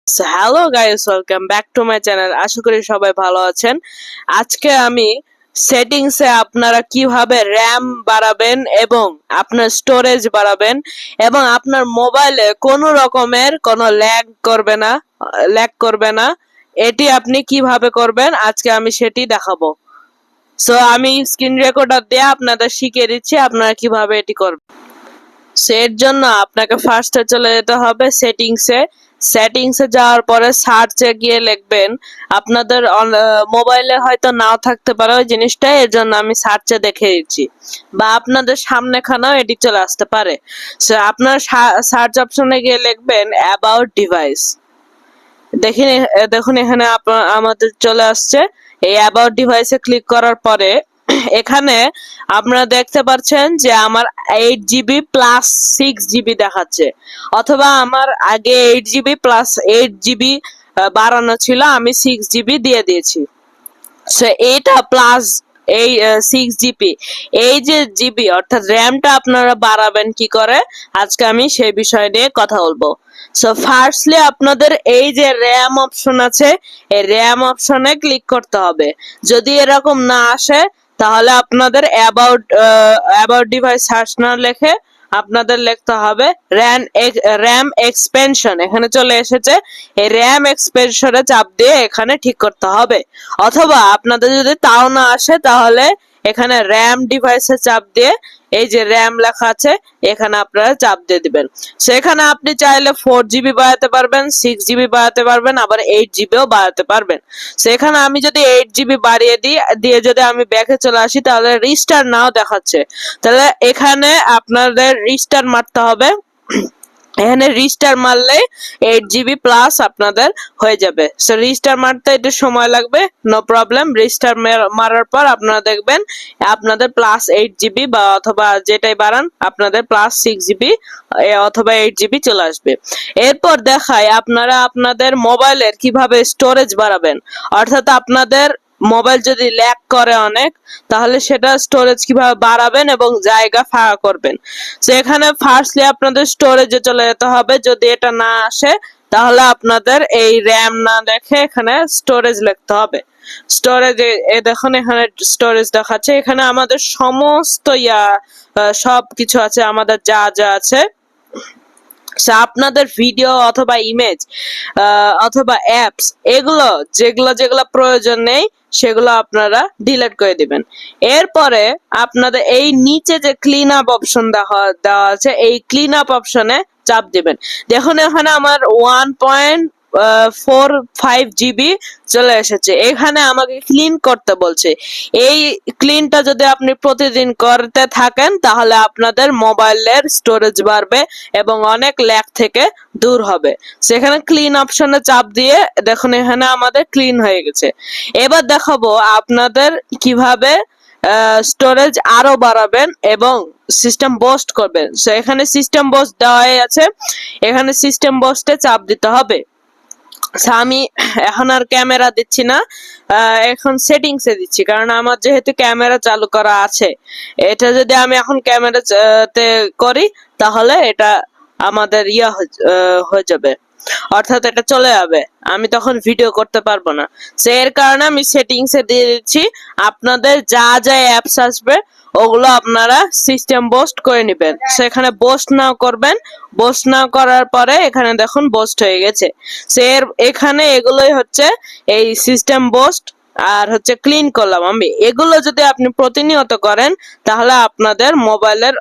Hello guys, welcome back to my channel. আশা করি সবাই ভালো আছেন। আজকে আমি সেটিংসে আপনারা কিভাবে র্যাম বাড়াবেন এবং আপনার স্টোরেজ বাড়াবেন এবং আপনার মোবাইলে কোনো রকমের কোনো ল্যাগ করবে না এটি আপনি কিভাবে করবেন আজকে আমি সেটি দেখাবো। সো আমি স্ক্রিন রেকর্ডার দিয়ে আপনাদের শিখিয়ে দিচ্ছি আপনারা কিভাবে এটি করবেন। সো এর জন্য আপনাকে ফার্স্টে চলে যেতে হবে সেটিংসে যাওয়ার পরে সার্চে গিয়ে লিখবেন। আপনাদের মোবাইলে হয়তো নাও থাকতে পারে ওই জিনিসটা, এর জন্য আমি সার্চে দেখে দিচ্ছি, বা আপনাদের সামনেখানেও এটি চলে আসতে পারে। সো আপনার সার্চ অপশনে গিয়ে লিখবেন অ্যাবাউট ডিভাইস। দেখুন এখানে আমাদের চলে আসছে। এই অ্যাবাউট ডিভাইসে ক্লিক করার পরে এখানে আপনারা দেখতে পাচ্ছেন যে আমার 8GB প্লাস 6GB দেখাচ্ছে, অথবা আমার আগে 8GB প্লাস 8GB বাড়ানো ছিল, আমি 6GB দিয়ে দিয়েছি। সো এইটা প্লাস এই 6GB, এই যে জিবি অর্থাৎ র্যামটা আপনারা বাড়াবেন কি করে আজকে আমি সেই বিষয় নিয়ে কথা বলবো। সো ফার্স্টলি আপনাদের এই যে র্যাম অপশন আছে, এই র্যাম অপশনে ক্লিক করতে হবে। যদি এরকম না আসে তাহলে আপনাদের অ্যাবাউট ডিভাইস সার্চ না লিখে আপনাদের লিখতে হবে র্যাম এক্সপেনশন। এখানে চলে এসেছে, এই র্যাম এক্সপেনশনে চাপ দিয়ে এখানে ঠিক করতে হবে। অথবা আপনাদের যদি তাও না আসে তাহলে এখানে র্যাম ডিভাইসে চাপ দিয়ে এই যে র্যাম লেখা আছে এখানে আপনারা চাপ দিয়ে দিবেন। সেখানে আপনি চাইলে 4GB বাড়াতে পারবেন, 6GB বাড়াতে পারবেন, আবার 8GBও বাড়াতে পারবেন। সেখানে আমি যদি 8GB বাড়িয়ে দিয়ে যদি আমি ব্যাকে চলে আসি তাহলে রিস্টার্ট নাও দেখাচ্ছে। তাহলে এখানে আপনাদের রিস্টার্ট মারতে হবে। এখানে রিস্টার মারলে 8GB প্লাস আপনাদের হয়ে যাবে। সো রিস্টার মারতে একটু সময় লাগবে, নো প্রবলেম। রিস্টার মারার পর আপনারা দেখবেন আপনাদের প্লাস 8GB বা অথবা যেটাই বাড়ান আপনাদের প্লাস 6GB অথবা 8GB চলে আসবে। এরপর দেখায় আপনারা আপনাদের মোবাইলের কিভাবে স্টোরেজ বাড়াবেন, অর্থাৎ আপনাদের মোবাইল যদি ল্যাগ করে অনেক তাহলে সেটা স্টোরেজ কিভাবে বাড়াবেন এবং জায়গা ফাঁকা করবেন। তো এখানে ফার্স্টলি আপনাদের স্টোরেজে চলে যেতে হবে। যদি এটা না আসে তাহলে আপনাদের এই র্যাম না দেখে এখানে স্টোরেজ লিখতে হবে। স্টোরেজে দেখুন এখানে স্টোরেজ দেখাচ্ছে, এখানে আমাদের সমস্ত সব কিছু আছে, আমাদের যা যা আছে। আপনাদের ভিডিও অথবা ইমেজ অথবা অ্যাপস এগুলো যেগুলো প্রয়োজন নেই সেগুলো আপনারা ডিলিট করে দিবেন। এরপরে আপনাদের এই নিচে যে ক্লিন আপ অপশন দেওয়া আছে, এই ক্লিন আপ অপশনে চাপ দিবেন। দেখুন এখানে আমার 1.45GB চলে এসেছে, এখানে আমাকে ক্লিন করতে বলছে। এই ক্লিনটা যদি আপনি প্রতিদিন করতে থাকেন তাহলে আপনাদের মোবাইলের স্টোরেজ বাড়বে এবং অনেক ল্যাগ থেকে দূর হবে। সেখানে ক্লিন অপশনে চাপ দিয়ে দেখুন এখানে আমাদের ক্লিন হয়ে গেছে। এবার দেখাবো আপনাদের কিভাবে স্টোরেজ আরো বাড়াবেন এবং সিস্টেম বুস্ট করবেন। সো এখানে সিস্টেম বুস্ট দেওয়াই আছে, এখানে সিস্টেম বুস্টে চাপ দিতে হবে। আমি এখন আর ক্যামেরা দিচ্ছি না, এখন সেটিংসে দিচ্ছি, কারণ আমার যেহেতু ক্যামেরা চালু করা আছে। এটা যদি আমি এখন ক্যামেরাতে করি তাহলে এটা আমাদের হয়ে যাবে, অর্থাৎ এটা চলে যাবে, আমি তখন ভিডিও করতে পারবো না। সো এর কারণে আমি সেটিংসে দিয়ে দিচ্ছি। আপনাদের যা যা অ্যাপস আসবে ওগুলো আপনারা সিস্টেম বুস্ট করে নেবেন। সেখানে বুস্ট নাও করবেন, বুস্ট নাও করার পরে এখানে দেখুন বুস্ট হয়ে গেছে। এখানে এগুলোই হচ্ছে এই সিস্টেম বুস্ট আর হচ্ছে ক্লিন করলাম আমি। এগুলো যদি আপনি প্রতিনিয়ত করেন তাহলে আপনাদের মোবাইলের